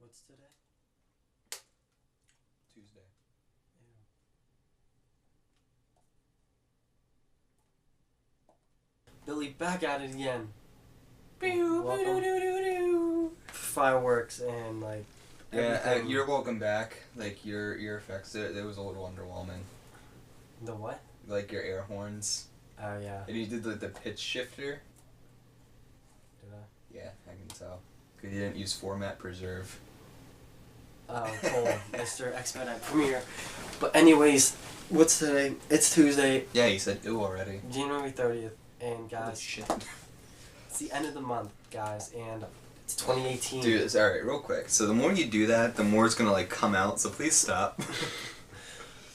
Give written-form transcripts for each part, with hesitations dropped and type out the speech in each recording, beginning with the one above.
What's today? Tuesday. Billy, back at it again. Welcome. Fireworks and like. Yeah, you're welcome back. Like your effects, it was a little underwhelming. The what? Like your air horns. Oh yeah. And you did the pitch shifter. Did I? Yeah, I can tell. Cause you didn't use format preserve. Oh, cool, Mr. Expedite Premiere. But anyways, what's today? It's Tuesday, Yeah, you said ew already. January 30th, and Holy guys, shit. it's the end of the month, guys, and it's 2018. Dude, it's alright, real quick. So the more you do that, the more it's gonna like come out. So please stop.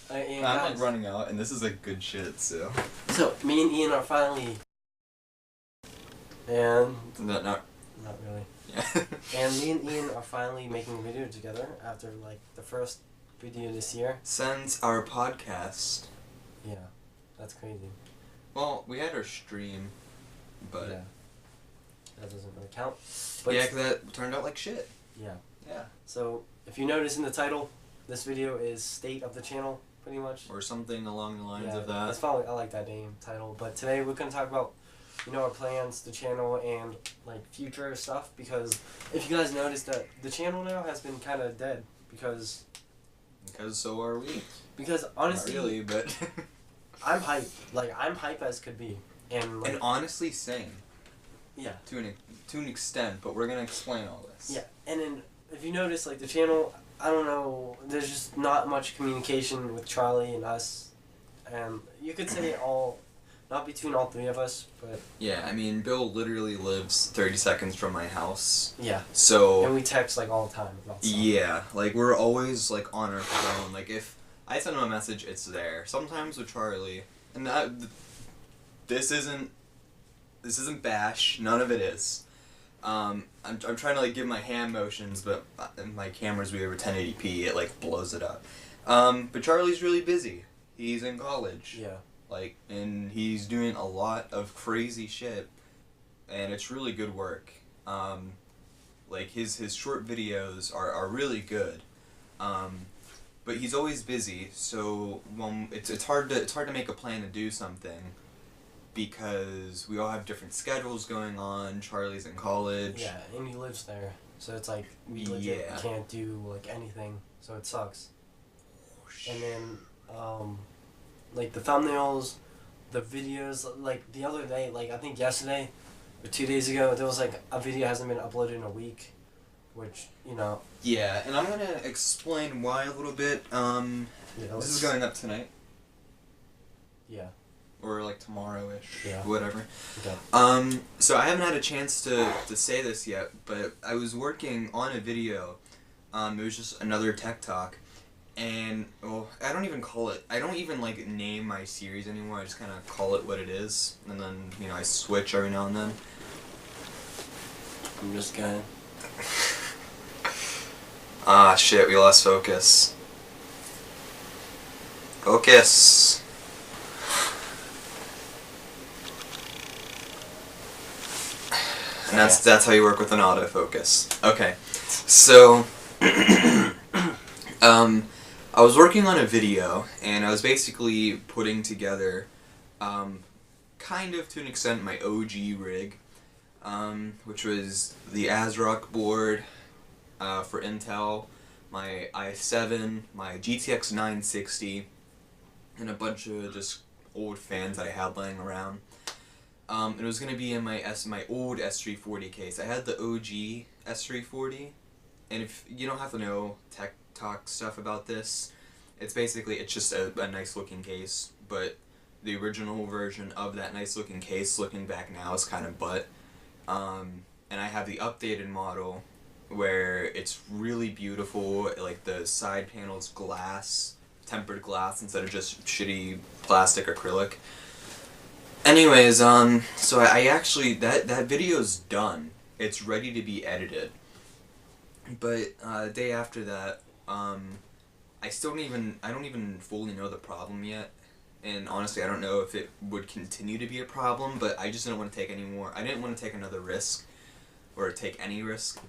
And I'm guys, like running out, and this is like good shit. So me and Ian are finally, and not really. yeah. And me and Ian are finally making a video together after like the first video this year. Since our podcast. Yeah, that's crazy. Well, we had our stream, but Yeah, that doesn't really count. But yeah, 'cause that turned out like shit. yeah. Yeah. So if you notice in the title, this video is state of the channel, pretty much. Or something along the lines Yeah, of that. that's probably, I like that name title. But today we're gonna talk about, our plans, the channel, and like future stuff. Because if you guys noticed that the channel now has been kind of dead because So are we. Because honestly, Not really, but I'm hype. Like I'm hype as could be, and like and honestly, same yeah, to an extent. But we're gonna explain all this. yeah. And then if you notice, like the channel, I don't know, there's just not much communication with Charlie and us, and you could say not between all three of us, but Yeah, I mean, Bill literally lives 30 seconds from my house. yeah. So And we text like all the time about stuff. yeah, like we're always like on our phone. Like if I send him a message, it's there. Sometimes with Charlie, and this isn't bash. None of it is. I'm trying to like give my hand motions, but my camera's way over 1080p. It like blows it up. But Charlie's really busy. He's in college. Yeah. Like, and he's doing a lot of crazy shit, and it's really good work. Like his short videos are really good. But he's always busy, so it's hard to make a plan to do something because we all have different schedules going on. Charlie's in college. Yeah, and he lives there, so it's like we legit Yeah. can't do like anything, so it sucks. And then like the thumbnails, the videos, like the other day, like I think yesterday or 2 days ago, there was like a video hasn't been uploaded in a week, which Yeah, and I'm gonna explain why a little bit. This is going up tonight. Yeah. Or like tomorrow-ish. Yeah. Whatever. Okay. So I haven't had a chance to say this yet, but I was working on a video. It was just another tech talk. And, well, I don't even like name my series anymore. I just kind of call it what it is. And then, I switch every now and then. I'm just gonna. Ah, shit, we lost focus. Focus. And that's how you work with an autofocus. Okay. So, I was working on a video, and I was basically putting together, kind of to an extent, my OG rig, which was the ASRock board for Intel, my i7, my GTX 960, and a bunch of just old fans I had laying around. It was going to be in my old S340 case. I had the OG S340, and if you don't have to know tech talk stuff about this, it's just a nice looking case, but the original version of that nice looking case, looking back now, is kind of butt. And I have the updated model where it's really beautiful, like the side panel's glass, tempered glass instead of just shitty plastic acrylic. Anyways, so I actually, that video's done. It's ready to be edited. But the day after that, I don't even fully know the problem yet. And honestly, I don't know if it would continue to be a problem, but I just didn't want to take I didn't want to take another risk, or take any risk.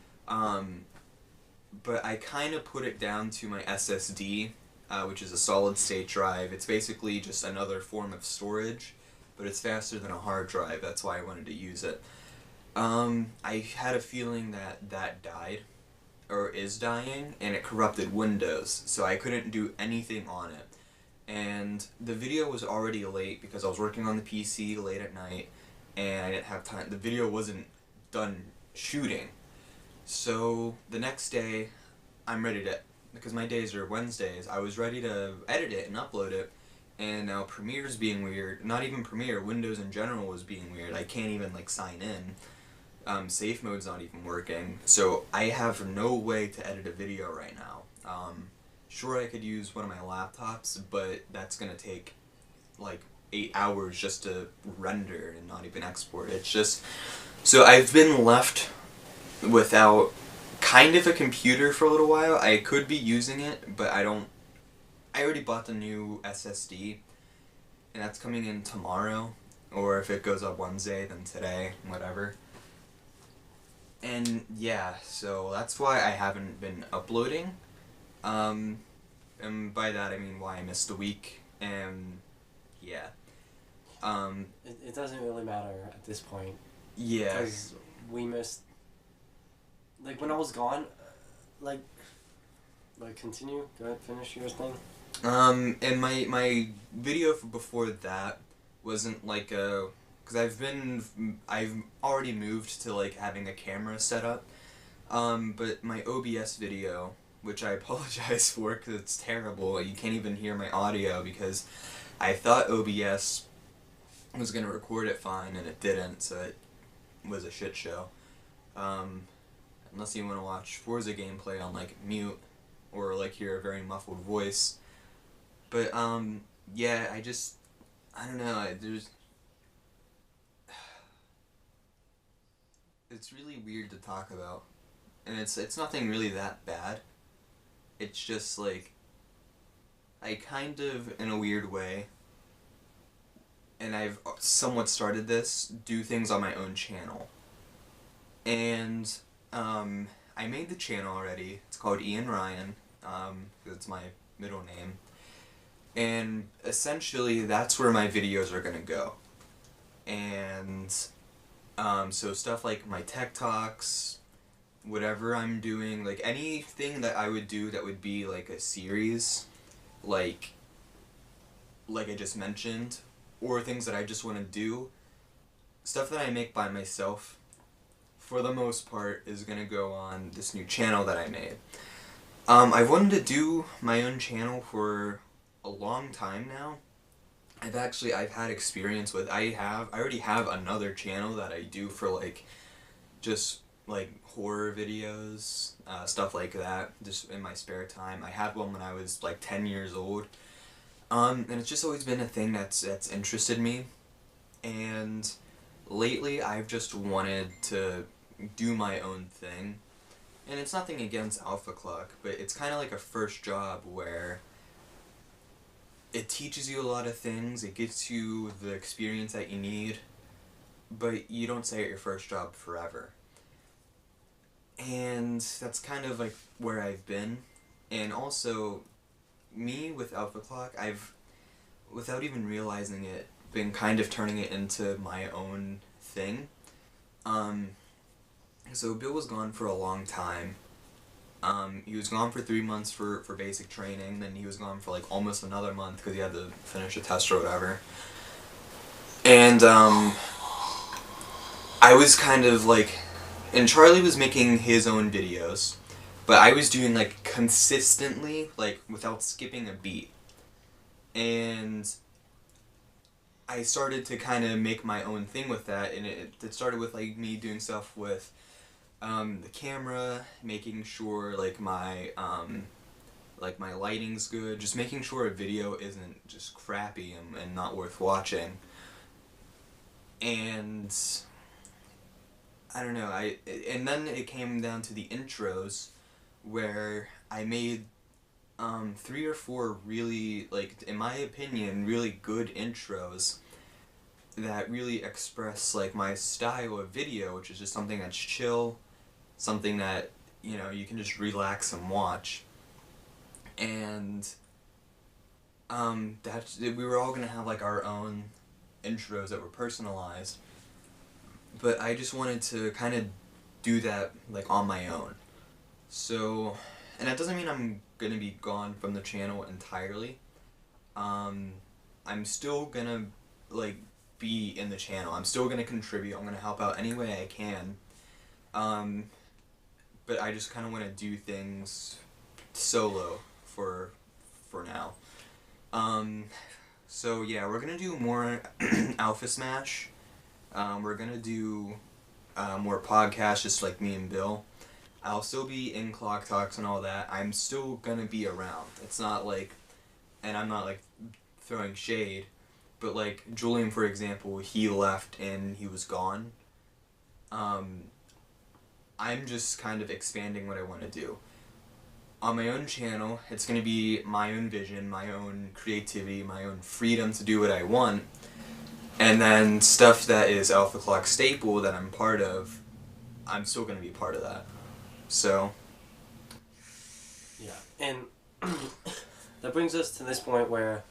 but I kind of put it down to my SSD, which is a solid state drive. It's basically just another form of storage, but it's faster than a hard drive. That's why I wanted to use it. I had a feeling that that died, or is dying, and it corrupted Windows, so I couldn't do anything on it. And the video was already late because I was working on the PC late at night, and I didn't have time. The video wasn't done shooting. So the next day, I'm ready to, because my days are Wednesdays, I was ready to edit it and upload it, and now Premiere's being weird. Not even Premiere, Windows in general was being weird. I can't even like sign in. Safe mode's not even working, so I have no way to edit a video right now. Sure, I could use one of my laptops, but that's gonna take like 8 hours just to render and not even export. It's just, so I've been left without kind of a computer for a little while. I could be using it, but I already bought the new SSD, and that's coming in tomorrow, or if it goes up Wednesday, then today, whatever. And yeah, so that's why I haven't been uploading. And by that I mean why I missed a week, and yeah. It doesn't really matter at this point. Yeah. Because we missed, like, when I was gone, like, continue, go ahead, finish your thing. And my video before that wasn't like a, because I've already moved to like having a camera set up, but my OBS video, which I apologize for because it's terrible, you can't even hear my audio because I thought OBS was going to record it fine and it didn't, so it was a shit show. Unless you want to watch Forza gameplay on like mute or like hear a very muffled voice. But yeah, I don't know, it's really weird to talk about, and it's nothing really that bad. It's just like, I kind of, in a weird way, and I've somewhat started this, do things on my own channel. And I made the channel already. It's called Ian Ryan, it's my middle name. And essentially that's where my videos are gonna go. And so stuff like my tech talks, whatever I'm doing, like anything that I would do that would be like a series, like I just mentioned, or things that I just want to do, stuff that I make by myself, for the most part, is gonna go on this new channel that I made. I've wanted to do my own channel for a long time now. I've had experience with, I already have another channel that I do for like, just like horror videos, stuff like that, just in my spare time. I had one when I was like 10 years old, and it's just always been a thing that's interested me, and lately I've just wanted to do my own thing, and it's nothing against Alpha Clock, but it's kind of like a first job where it teaches you a lot of things, it gets you the experience that you need, but you don't stay at your first job forever. And that's kind of like where I've been. And also, me with Alpha Clock, I've, without even realizing it, been kind of turning it into my own thing. So Bill was gone for a long time. He was gone for 3 months for basic training, then he was gone for like almost another month because he had to finish a test or whatever. And I was kind of like, and Charlie was making his own videos, but I was doing like consistently, like without skipping a beat. And I started to kind of make my own thing with that, and it started with like me doing stuff with the camera, making sure like my lighting's good, just making sure a video isn't just crappy and not worth watching. And I don't know, and then it came down to the intros, where I made 3 or 4 really, like, in my opinion, really good intros that really express like my style of video, which is just something that's chill, something that you know, you can just relax and watch. And we were all gonna have like our own intros that were personalized, but I just wanted to kind of do that like on my own. So, and that doesn't mean I'm gonna be gone from the channel entirely. I'm still gonna like be in the channel. I'm still gonna contribute. I'm gonna help out any way I can. But I just kind of want to do things solo for now. So yeah, we're gonna do more Alpha Smash. We're gonna do more podcasts, just like me and Bill. I'll still be in Clock Talks and all that. I'm still gonna be around. It's not like, and I'm not like throwing shade, but like Julian, for example, he left and he was gone. I'm just kind of expanding what I want to do. On my own channel, it's going to be my own vision, my own creativity, my own freedom to do what I want. And then stuff that is Alpha Clock staple that I'm part of, I'm still going to be part of that. So. Yeah, and that brings us to this point where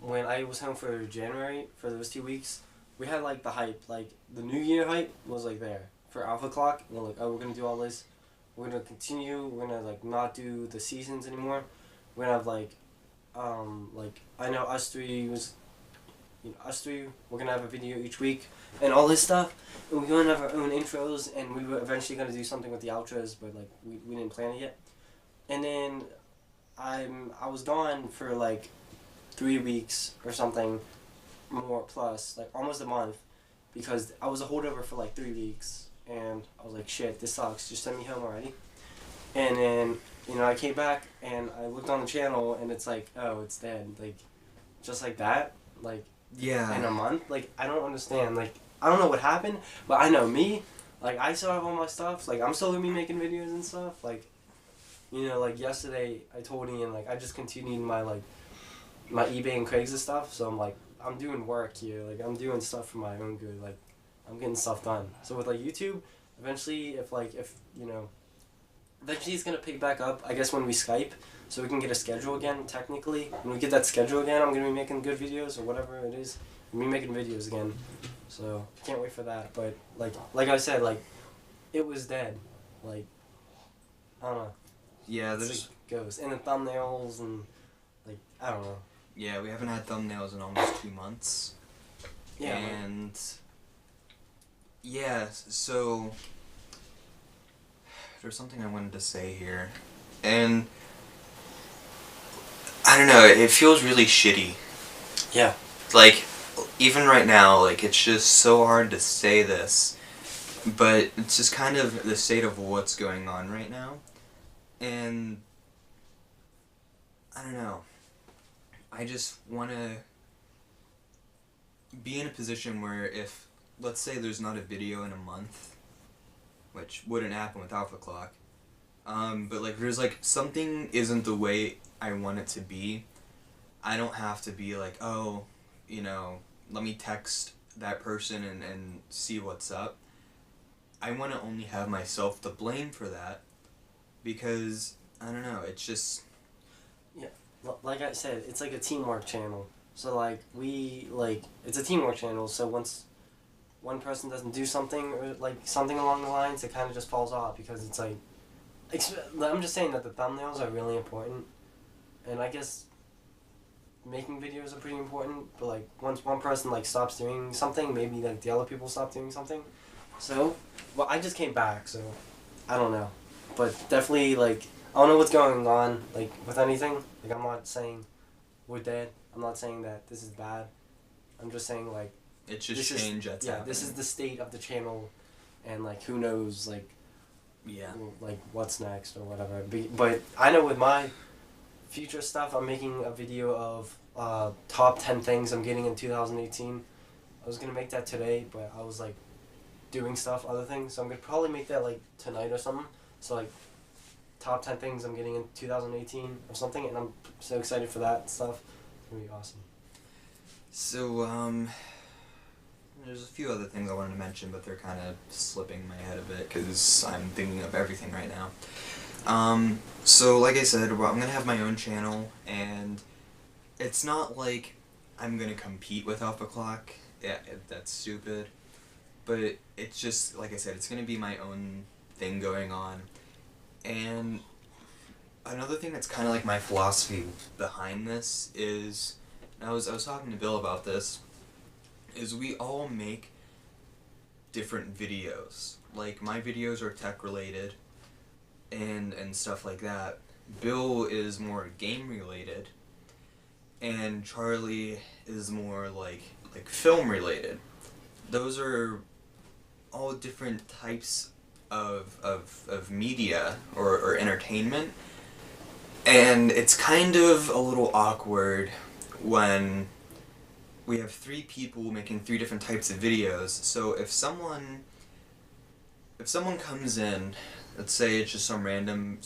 when I was home for January, for those 2 weeks, we had like the hype, like the New Year hype was like there for Alpha Clock. We're like, oh, we're going to do all this. We're gonna continue. We're gonna like not do the seasons anymore. We're gonna have like I know us three. We're gonna have a video each week and all this stuff. And we're gonna have our own intros, and we were eventually gonna do something with the outros, but like we didn't plan it yet. And then I was gone for like 3 weeks or something, more plus like almost a month, because I was a holdover for like 3 weeks. And I was like, shit, this sucks. Just send me home already. And then, I came back and I looked on the channel and it's like, oh, it's dead. Like, just like that. Like, Yeah. In a month. Like, I don't understand. Like, I don't know what happened, but I know me. Like, I still have all my stuff. Like, I'm still gonna be making videos and stuff. Like, like yesterday I told Ian, like, I just continued my eBay and Craigslist stuff. So I'm like, I'm doing work here. Like, I'm doing stuff for my own good. Like, I'm getting stuff done. So with like YouTube, eventually eventually it's gonna pick back up, I guess, when we Skype, so we can get a schedule again, technically. When we get that schedule again, I'm gonna be making good videos or whatever it is. I'm gonna be making videos again. So can't wait for that. But like I said, like it was dead. Like I don't know. Yeah, it's there's like goes. And the thumbnails and like I don't know. Yeah, we haven't had thumbnails in almost 2 months. Yeah. And yeah, so there's something I wanted to say here, and I don't know, it feels really shitty. Yeah. Like, even right now, like, it's just so hard to say this, but it's just kind of the state of what's going on right now, and I don't know, I just want to be in a position where if, let's say there's not a video in a month, which wouldn't happen with Alpha Clock, but like there's like something isn't the way I want it to be, I don't have to be like, oh, let me text that person and see what's up. I want to only have myself to blame for that, because, I don't know, it's just... Yeah, like I said, it's like a teamwork channel. So like, it's a teamwork channel, so once one person doesn't do something or like something along the lines, it kind of just falls off, because it's like, I'm just saying that the thumbnails are really important, and I guess making videos are pretty important, but like once one person like stops doing something, maybe like the other people stop doing something. So, well, I just came back, so I don't know, but definitely like I don't know what's going on like with anything. Like I'm not saying we're dead. I'm not saying that this is bad. I'm just saying like it's just change that's happening. This is the state of the channel, and like who knows like like what's next or whatever. But I know with my future stuff, I'm making a video of top 10 things I'm getting in 2018. I was gonna make that today, but I was like doing stuff, other things. So I'm gonna probably make that like tonight or something. So like top 10 things I'm getting in 2018 or something, and I'm so excited for that stuff. It's gonna be awesome. So There's a few other things I wanted to mention, but they're kind of slipping my head a bit because I'm thinking of everything right now. So like I said, well, I'm gonna have my own channel, and it's not like I'm gonna compete with Alpha Clock. Yeah, that's stupid. But it's just, like I said, it's gonna be my own thing going on. And another thing that's kind of like my philosophy behind this is, I was talking to Bill about this, is we all make different videos. Like, my videos are tech related and stuff like that. Bill is more game related, and Charlie is more like film related. Those are all different types of media or entertainment, and it's kind of a little awkward when we have 3 people making 3 different types of videos. So if someone comes in, let's say it's just some random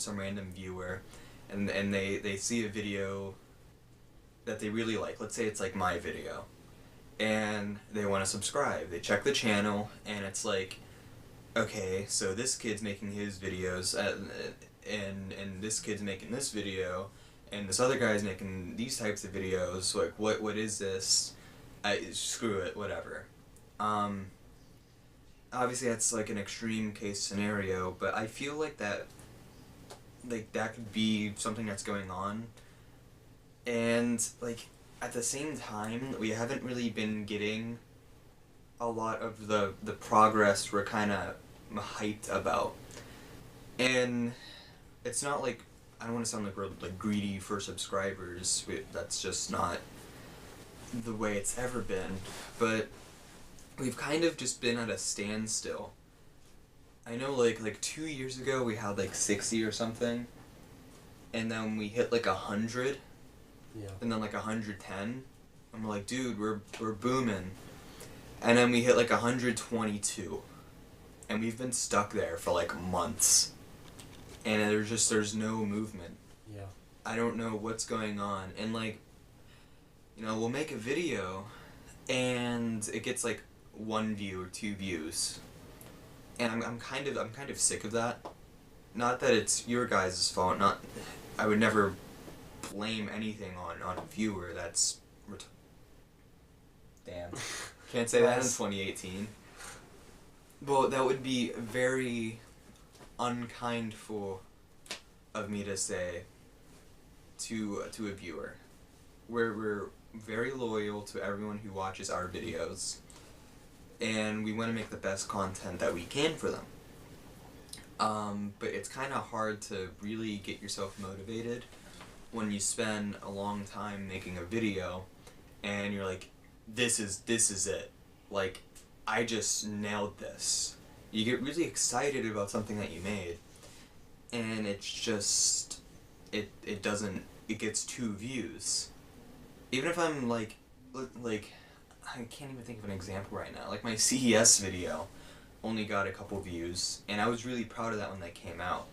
viewer, and they see a video that they really like. Let's say it's like my video, and they want to subscribe. They check the channel, and it's like, okay, so this kid's making his videos, and this kid's making this video, and this other guy's making these types of videos. Like, what is this? Screw it, whatever. Obviously that's like an extreme case scenario, but I feel like that could be something that's going on. And like, at the same time, we haven't really been getting a lot of the progress we're kind of hyped about. And it's not like, I don't want to sound like we're like greedy for subscribers. That's just not the way it's ever been. But we've kind of just been at a standstill. I know like 2 years ago we had like 60 or something, and then we hit like 100, and then like 110, and we're like, dude, we're booming. And then we hit like 122, and we've been stuck there for like months, and there's no movement. Yeah. I don't know what's going on, and like, you know, we'll make a video, and it gets like 1 view or 2 views, and I'm kind of sick of that. Not that it's your guys' fault. I would never blame anything on a viewer. That's damn. Can't say that in 2018. Well, that would be very unkindful of me to say to a viewer. We're very loyal to everyone who watches our videos, and we want to make the best content that we can for them. But it's kind of hard to really get yourself motivated when you spend a long time making a video, and you're like, this is it. Like, I just nailed this. You get really excited about something that you made, and it's just, it gets 2 views. Even if I'm like, I can't even think of an example right now. Like, my CES video only got a couple views, and I was really proud of that when that came out.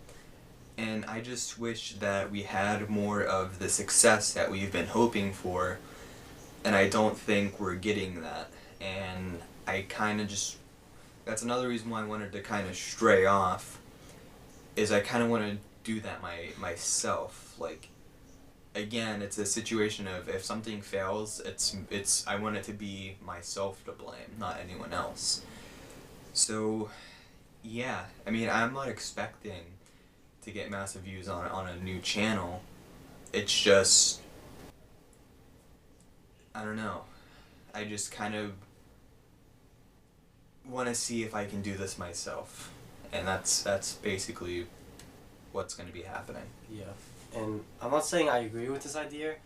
And I just wish that we had more of the success that we've been hoping for, and I don't think we're getting that. And I kind of just, that's another reason why I wanted to kind of stray off, is I kind of want to do that myself. Like, again, it's a situation of, if something fails, it's I want it to be myself to blame, not anyone else. So, yeah, I mean, I'm not expecting to get massive views on a new channel. It's just, I don't know. I just kind of want to see if I can do this myself, and that's basically what's going to be happening. Yeah. And I'm not saying I agree with this idea,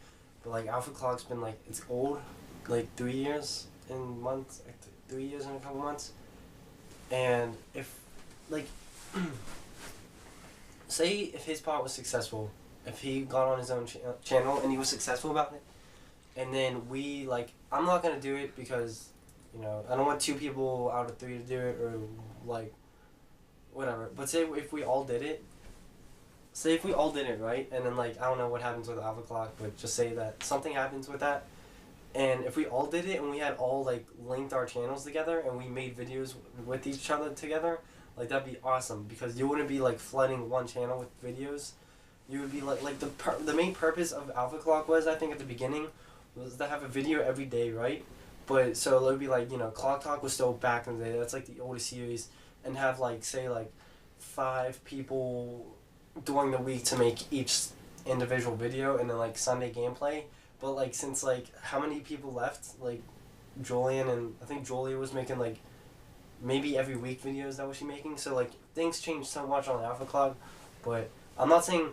but like, Alpha Clock's been like, it's old, like 3 years in months, like 3 years and a couple months. And if, like, say if his part was successful, if he got on his own channel and he was successful about it, and then we, like, I'm not gonna do it because, you know, I don't want 2 people out of 3 to do it, or like, whatever. But say if we all did it, right, and then like, I don't know what happens with Alpha Clock, but just say that something happens with that, And if we all did it and we had all like linked our channels together and we made videos with each other together, like that'd be awesome because you wouldn't be like flooding one channel with videos. You would be like the main purpose of Alpha Clock was, I think at the beginning, was to have a video every day, right? But so it would be like, you know, Clock Talk was still back in the day. That's like the oldest series, and have like say like 5 people during the week to make each individual video, and then like Sunday gameplay. But like since like how many people left, like Julian, and I think Julia was making like maybe every week videos, that was she making. So like things changed so much on Alpha Clock. But I'm not saying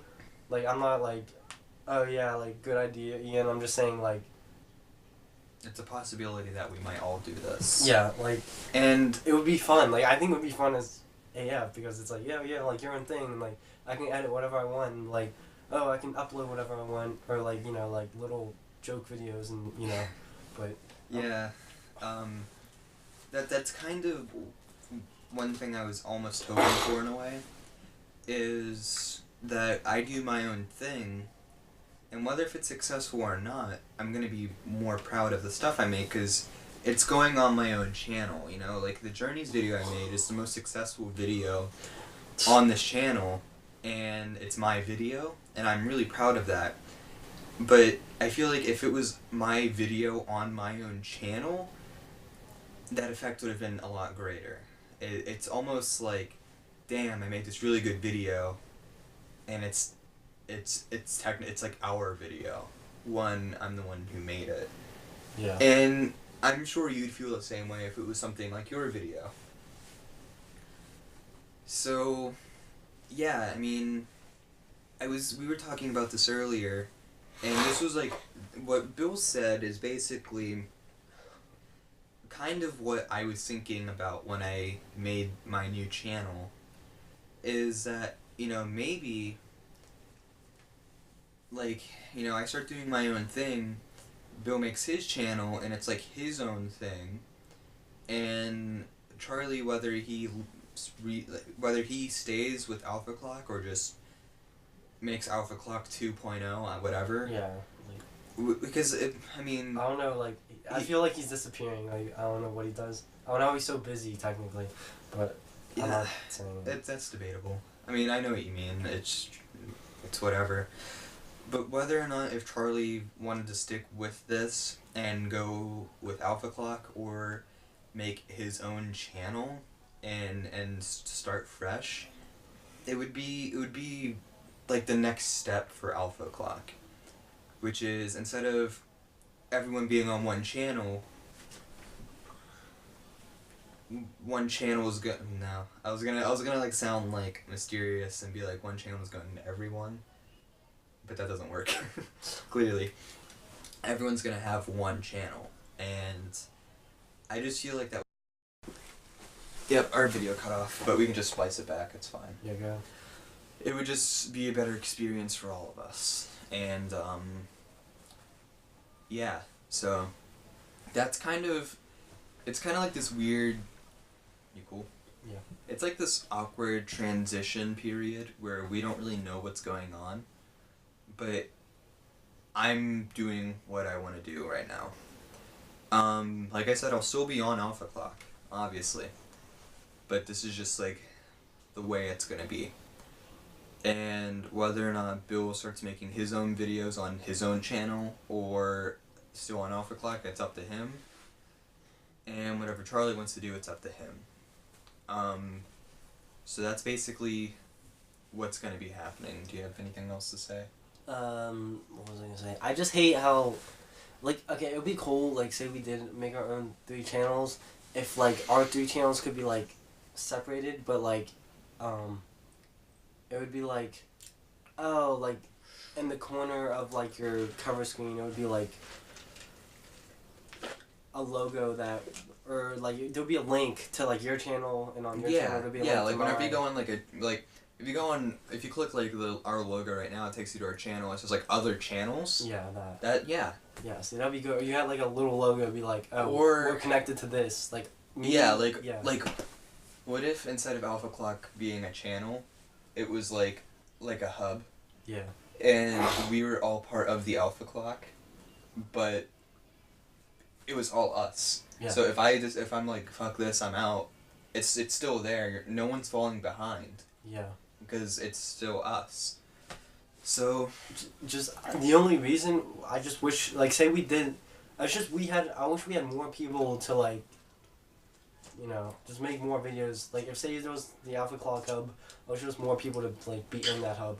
like, I'm not like, oh yeah, like good idea, Ian. I'm just saying like it's a possibility that we might all do this. yeah, like, and it would be fun. Like I think it would be fun as AF because it's like, yeah, like your own thing, and like I can edit whatever I want, and like, oh, I can upload whatever I want, or like, you know, like little joke videos, and you know, but yeah, that's kind of one thing I was almost hoping for in a way, is that I do my own thing, and whether if it's successful or not, I'm gonna be more proud of the stuff I make because it's going on my own channel. You know, like the Journeys video I made is the most successful video on this channel, and it's my video, and I'm really proud of that. But I feel like if it was my video on my own channel, that effect would have been a lot greater. It's almost like, damn, I made this really good video, and it's like our video. I'm the one who made it. yeah. And I'm sure you'd feel the same way if it was something like your video. So, yeah, I mean, we were talking about this earlier, and this was like, what Bill said is basically kind of what I was thinking about when I made my new channel, is that, you know, maybe, like, you know, I start doing my own thing, Bill makes his channel, and it's like his own thing, and Charlie, whether he stays with Alpha Clock or just makes Alpha Clock 2.0, whatever. Yeah. Because, I mean... I don't know, like, I feel like he's disappearing. Like, I don't know what he does. I know he's so busy, technically, but I'm not saying it. That's debatable. I mean, I know what you mean. It's whatever. But whether or not if Charlie wanted to stick with this and go with Alpha Clock or make his own channel and start fresh, it would be like the next step for Alpha Clock, which is instead of everyone being on one channel is good. No, I was gonna like sound like mysterious and be like one channel is going to everyone, but that doesn't work. Clearly, everyone's gonna have one channel, and I just feel like that. Yep, our video cut off, but we can just splice it back. It's fine. Yeah, go. It would just be a better experience for all of us, and yeah. So that's it's kind of like this weird. You cool? Yeah. It's like this awkward transition period where we don't really know what's going on, but I'm doing what I want to do right now. Like I said, I'll still be on Alpha Clock, obviously, but this is just like the way it's gonna be. And whether or not Bill starts making his own videos on his own channel or still on Alpha Clock, it's up to him. And whatever Charlie wants to do, it's up to him. So that's basically what's going to be happening. Do you have anything else to say? What was I going to say? I just hate how, like, okay, it would be cool, like, say we did make our own 3 channels, if, like, our 3 channels could be, like, separated, but, like, it would be, like, oh, like, in the corner of, like, your cover screen, it would be, like, a logo that, or like there'll be a link to like your channel, and on your channel there'll be a link like to whenever mine. you go on if you click like our logo right now, it takes you to our channel. It says like other channels. Yeah, Yeah. Yeah, see that'd be good. You had like a little logo, it'd be like, oh, or we're connected to this, like. Like what if instead of Alpha Clock being a channel, it was like a hub. Yeah. And we were all part of the Alpha Clock, but it was all us. Yeah. So if I'm like, fuck this, I'm out, it's still there. No one's falling behind. Yeah. Because it's still us. So just the only reason I just wish, like, say we did, I wish we had more people to, like, you know, just make more videos. Like, if say there was the Alpha Clock hub, I wish there was more people to, like, be in that hub,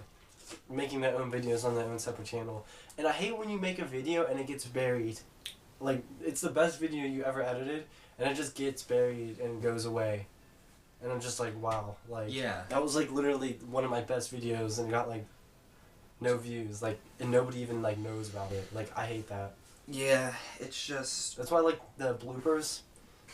making their own videos on their own separate channel. And I hate when you make a video and it gets buried. Like, it's the best video you ever edited, and it just gets buried and goes away. And I'm just like, wow, like, yeah, that was, like, literally one of my best videos, and got, like, no views, like, and nobody even, like, knows about it. Like, I hate that. yeah, it's just, That's why I like the bloopers,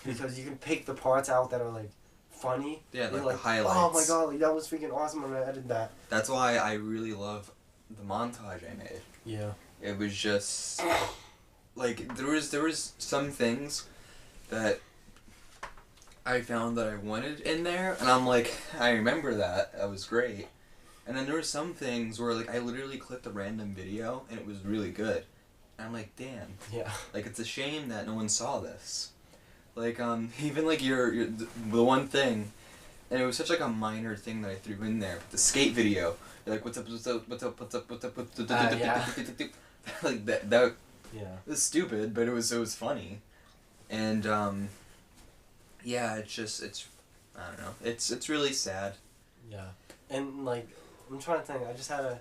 because you can pick the parts out that are, like, funny. yeah, like, like the highlights. Oh my god, like, that was freaking awesome when I edited that. That's why I really love the montage I made. Yeah. It was just like there was some things that I found that I wanted in there, and I'm like, I remember that was great. And then there were some things where, like, I literally clipped a random video and it was really good. And I'm like, damn. Yeah. Like, it's a shame that no one saw this. Like, even like your the one thing, and it was such like a minor thing that I threw in there. The skate video. You're like, what's up, what's up, what's up, what's up, what's up, what's up, Yeah. like that Yeah. was stupid, but it was funny. And yeah, it's I don't know. It's really sad. Yeah. And, like, I'm trying to think, I just had a,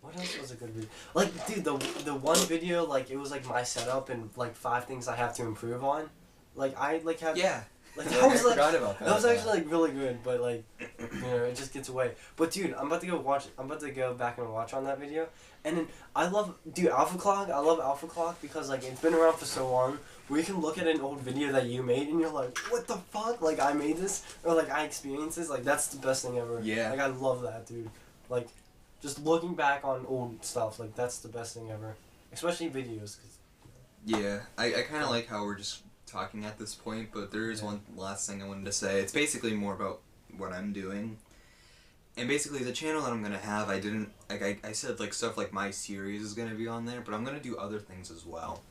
what else was a good video? Like, dude, the one video, like, it was, like, my setup and, like, 5 things I have to improve on. Like, I, like, have... Yeah. Like, I that was, like, forgot about that. that was actually, like, really good, but, like, you know, it just gets away. But, dude, I'm about to go back and watch on that video. And then, I love Alpha Clock because, like, it's been around for so long, where you can look at an old video that you made and you're like, what the fuck? Like, I made this? Or, like, I experienced this? Like, that's the best thing ever. Yeah. Like, I love that, dude. Like, just looking back on old stuff, like, that's the best thing ever. Especially videos. 'Cause, yeah, I kind of like how we're just talking at this point, but there is one last thing I wanted to say. It's basically more about what I'm doing. And basically the channel that I'm going to have, I didn't, like, I said, like, stuff like my series is going to be on there, but I'm going to do other things as well.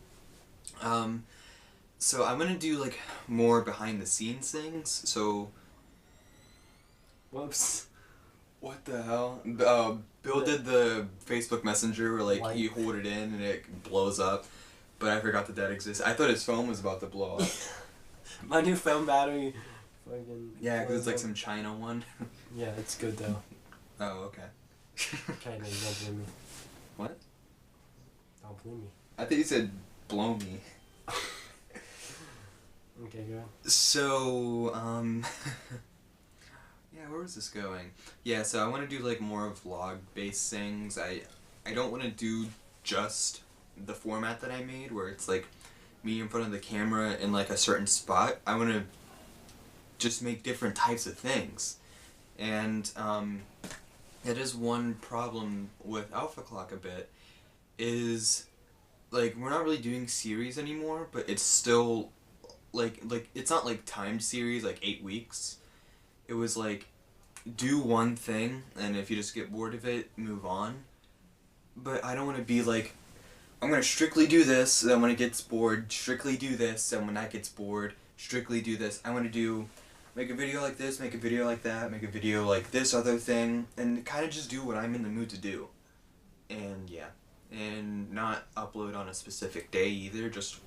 So I'm going to do, like, more behind the scenes things, so... Whoops. What the hell? Bill did the Facebook Messenger where, like, you hold it in and it blows up, but I forgot that exists. I thought his phone was about to blow up. My new phone battery fucking... Yeah, because it's like some China one. Yeah, it's good though. Oh, okay. Okay, no, you don't believe me. What? Don't believe me. I think you said blow me. Okay, go. So, yeah, where was this going? Yeah, so I want to do, like, more vlog-based things. I don't want to do just the format that I made, where it's, like, me in front of the camera in, like, a certain spot. I want to just make different types of things. And, that is one problem with Alpha Clock a bit, is, like, we're not really doing series anymore, but it's still, like, it's not, like, timed series, like, 8 weeks. It was, like, do one thing, and if you just get bored of it, move on. But I don't want to be, like, I'm going to strictly do this, then when it gets bored, strictly do this, and when that gets bored, strictly do this. I want to make a video like this, make a video like that, make a video like this other thing, and kind of just do what I'm in the mood to do. And, yeah. And not upload on a specific day either, just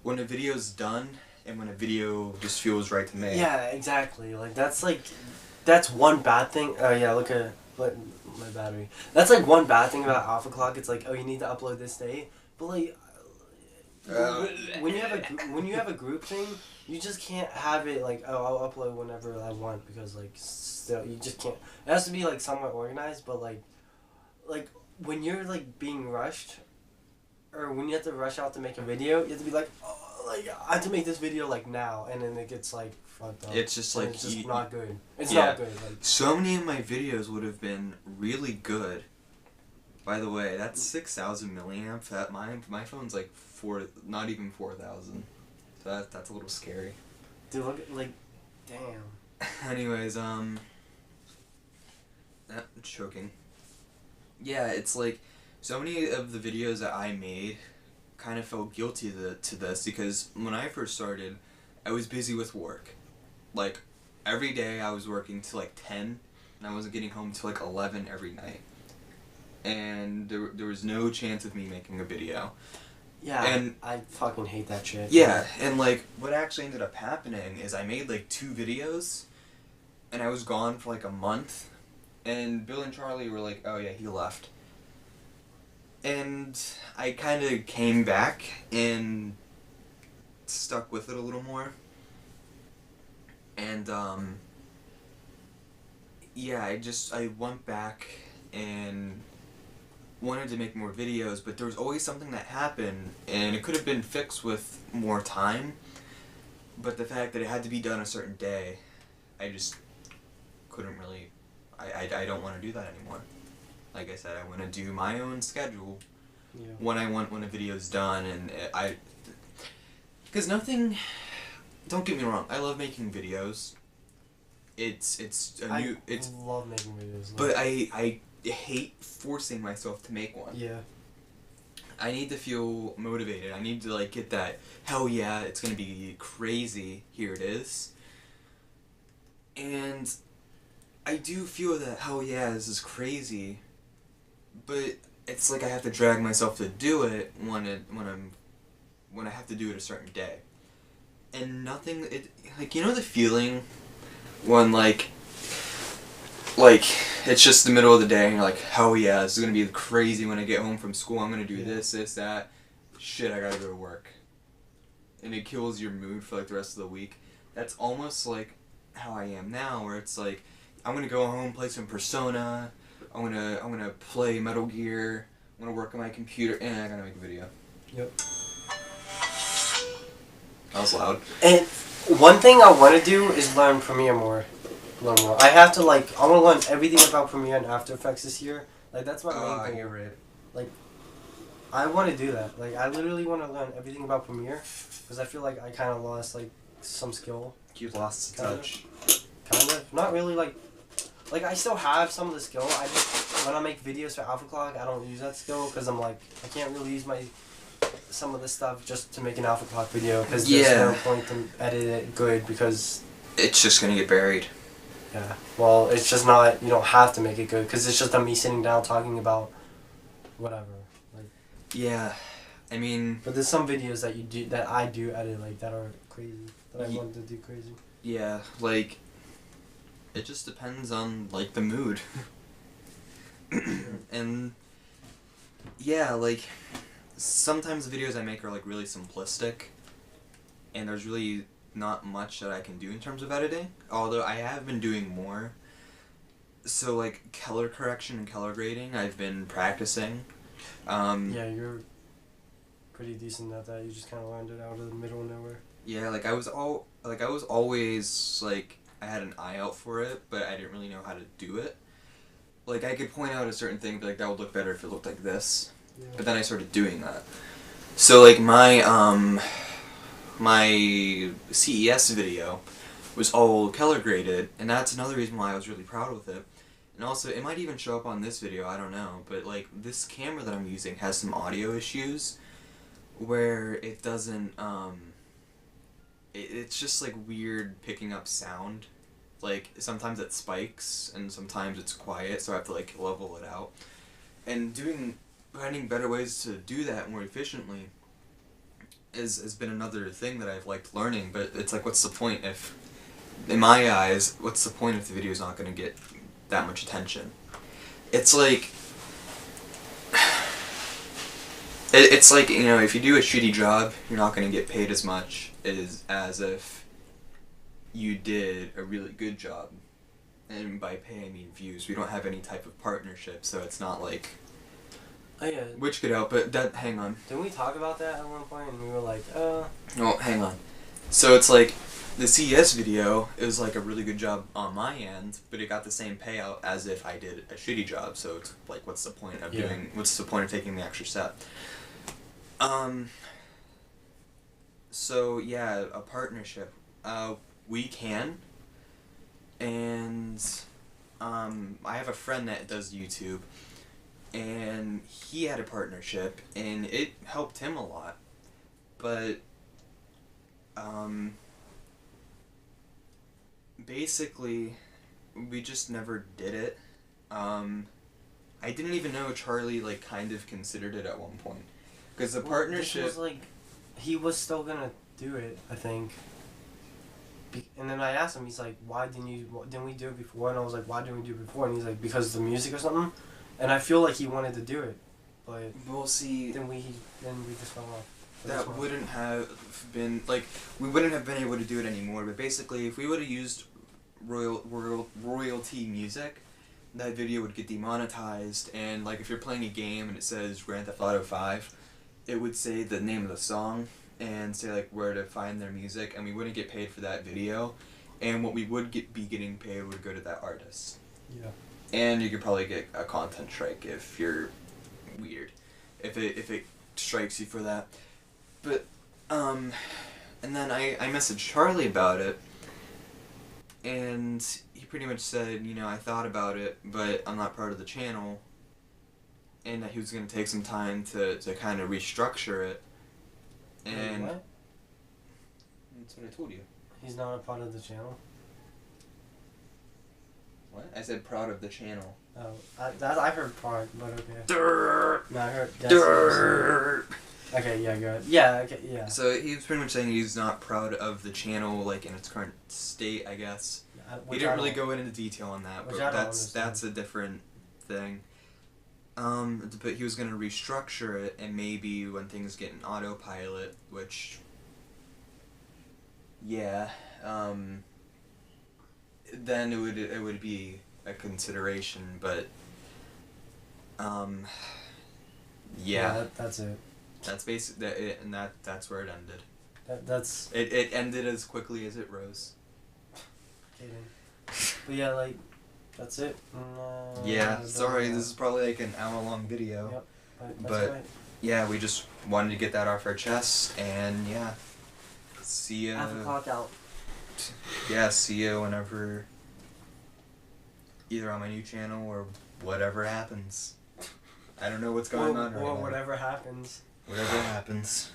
when a video's done, and when a video just feels right to me. Yeah, exactly. Like, that's one bad thing. Oh, yeah, look at my battery. That's, like, one bad thing about Alpha Clock. It's like, oh, you need to upload this day. But, like, when you have a group thing, you just can't have it, like, oh, I'll upload whenever I want, because, like, still, you just can't. It has to be, like, somewhat organized, but, like, when you're, like, being rushed, or when you have to rush out to make a video, you have to be like, oh, like, I have to make this video, like, now, and then it gets, like, fucked up. It's just, like, it's just not good. It's yeah, not good. Like, so many of my videos would have been really good. By the way, that's 6,000 milliamp. That my phone's like not even 4,000. So that's a little scary. dude, look at, like, damn. Anyways, choking. Yeah, it's like so many of the videos that I made kind of felt guilty to this because when I first started, I was busy with work. Like, every day I was working till like 10, and I wasn't getting home till like 11 every night. And there was no chance of me making a video. Yeah, and I fucking hate that shit. Yeah, and like, what actually ended up happening is I made like 2 videos, and I was gone for like a month, and Bill and Charlie were like, oh yeah, he left. And I kind of came back and stuck with it a little more. And, yeah, I went back and wanted to make more videos, but there was always something that happened, and it could have been fixed with more time, but the fact that it had to be done a certain day, I just couldn't really, I don't want to do that anymore. Like I said, I want to do my own schedule when I want when a video's done, and because nothing, don't get me wrong, I love making videos. I love making videos. But I hate forcing myself to make one. Yeah. I need to feel motivated. I need to like get that, hell yeah, it's gonna be crazy, here it is. And I do feel that, hell yeah, this is crazy, but it's like I have to drag myself to do it when I have to do it a certain day. And nothing, like, you know the feeling when like it's just the middle of the day and you're like, hell yeah, this is gonna be crazy when I get home from school, I'm gonna do this, that, shit, I gotta go to work. And it kills your mood for like the rest of the week. That's almost like how I am now, where it's like, I'm gonna go home, play some Persona, I'm gonna play Metal Gear, I'm gonna work on my computer, and I gotta make a video. Yep. That was loud. And one thing I want to do is learn Premiere more. I have to, like, I want to learn everything about Premiere and After Effects this year. Like, that's my main goal. You're right. Like, I want to do that. Like, I literally want to learn everything about Premiere, because I feel like I kind of lost, like, some skill. You lost touch. Kind of. Not really, like, I still have some of the skill. I just, when I make videos for Alpha Clock, I don't use that skill, because I'm like, I can't really use some of this stuff just to make an Alpha Clock video, because there's no point to edit it good, because it's just gonna get buried. Yeah, well, it's just not, you don't have to make it good, because it's just me sitting down talking about whatever. Like, yeah, I mean, but there's some videos that I do edit, like, that are crazy, that I want to do crazy. Yeah, like, it just depends on, like, the mood. And yeah, like, sometimes the videos I make are like really simplistic, and there's really not much that I can do in terms of editing, although I have been doing more. So like color correction and color grading, I've been practicing. Yeah, you're pretty decent at that. You just kind of learned it out of the middle of nowhere. Yeah, like I was always like, I had an eye out for it, but I didn't really know how to do it. Like, I could point out a certain thing, but like, that would look better if it looked like this. Yeah. But then I started doing that. So like my CES video was all color graded, and that's another reason why I was really proud with it. And also, it might even show up on this video, I don't know, but like, this camera that I'm using has some audio issues where it doesn't, it's just like weird picking up sound. Like, sometimes it spikes, and sometimes it's quiet, so I have to like level it out. And finding better ways to do that more efficiently has been another thing that I've liked learning, but it's like, what's the point if, in my eyes, what's the point if the video's not going to get that much attention? It's like, it's like, you know, if you do a shitty job, you're not going to get paid as much as if you did a really good job. And by pay, I mean views. We don't have any type of partnership, so it's not like, oh yeah, which could help, but that, hang on. Didn't we talk about that at one point, and we were like, Oh, hang on. So it's like, the CES video is like a really good job on my end, but it got the same payout as if I did a shitty job, so it's like, what's the point of what's the point of taking the extra step? So yeah, a partnership. We can, and I have a friend that does YouTube, and he had a partnership, and it helped him a lot. But basically, we just never did it. I didn't even know Charlie like kind of considered it at one point, because the partnership This was like, he was still gonna do it, I think. And then I asked him, he's like, why didn't we do it before? And I was like, why didn't we do it before? And he's like, because of the music or something. And I feel like he wanted to do it, but we'll see. then we just fell off. That wouldn't have been like, we wouldn't have been able to do it anymore. But basically, if we would have used royalty music, that video would get demonetized. And like, if you're playing a game and it says Grand Theft Auto 5, it would say the name of the song and say like where to find their music, and we wouldn't get paid for that video. And what we would be getting paid would go to that artist. Yeah. And you could probably get a content strike if you're weird, if it strikes you for that. But and then I messaged Charlie about it, and he pretty much said, you know, I thought about it, but I'm not part of the channel, and that he was gonna take some time to kind of restructure it. And what? That's what I told you. He's not a part of the channel. What? I said proud of the channel. Oh, I heard part, but okay. Dirt. No, I heard. Dirt. Okay, yeah, good. Yeah, okay, yeah. So he's pretty much saying he's not proud of the channel, like in its current state, I guess. He didn't really go into detail on that, but that's a different thing. But he was gonna restructure it, and maybe when things get in autopilot, which, yeah, then it would be a consideration, but, yeah. That's it. That's that's where it ended. That's. It ended as quickly as it rose. Kidding. But yeah, like, that's it. Yeah, sorry, this is probably like an hour-long video. Yep, but right. yeah, we just wanted to get that off our chests, and yeah, see ya. Half a clock out. Yeah, see ya whenever, either on my new channel or whatever happens. I don't know what's going on right now. Or whatever happens. Whatever happens.